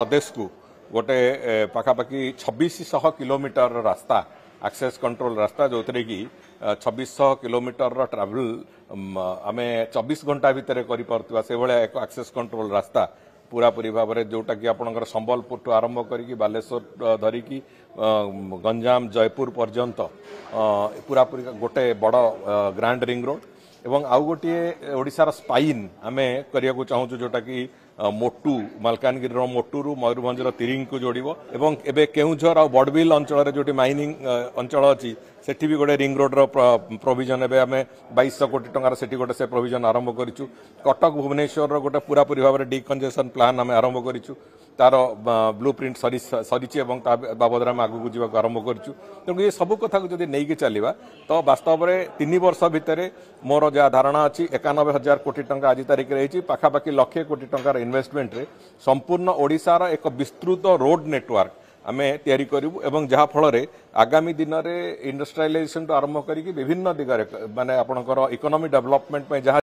प्रदेश को गोटे पाखापाखि 2600 किलोमीटर रास्ता एक्सेस कंट्रोल रास्ता जो थे कि 2600 किलोमीटर ट्रावेल आम 24 घंटा भितर कर से भाया एक एक्सेस कंट्रोल रास्ता पूरापूरी भाव में जोटा कि आपंकर संबलपुर ठू आरंभ करके बालेश्वर धरिकी गंजाम जयपुर पर्यंत पूरापूरी गोटे बड़ ग्रांड रिंग रोड एवं आउ गोटे ओडिशार स्पाइन आम करने चाहूँ जोटा कि मोटू मालकानगिरी मोटू मयूरभंज तिरिंग को जोड़ एवं एबे केउझर आ बड़बिल अंचल जो माइनिंग अंचल अच्छी सेठी भी गोटे रिंग रोड प्रोविजन एवं आम 2200 कोटी टंकार सेठी गोटे से प्रोविजन आरंभ करिछु। कटक भुवनेश्वर गोटे पूरापूरी भाव में डिकंजेशन प्लान आम आरंभ करिछु। तार ब्लू प्रिंट सरी बाबद आम आगू जावाक आरंभ करिछु। तेणु ये सब कथा को जब नहीं चलवा तो वास्तव में 3 वर्ष भितर मोर जहाँ धारणा अच्छी 91,000 कोटी टंका आज तारीख रही पाखापाखि 1,00,000 कोटी टंकार इन्वेस्टमेंट रे संपूर्ण ओडिशार एक विस्तृत रोड नेटवर्क आम तैयारी करूँ एवं जहाँ फल आगामी दिन में इंडस्ट्रियलाइजेशन आरंभ करके विभिन्न दिगरे माने आपणकर इकोनॉमी डेवलपमेंट में जहाँ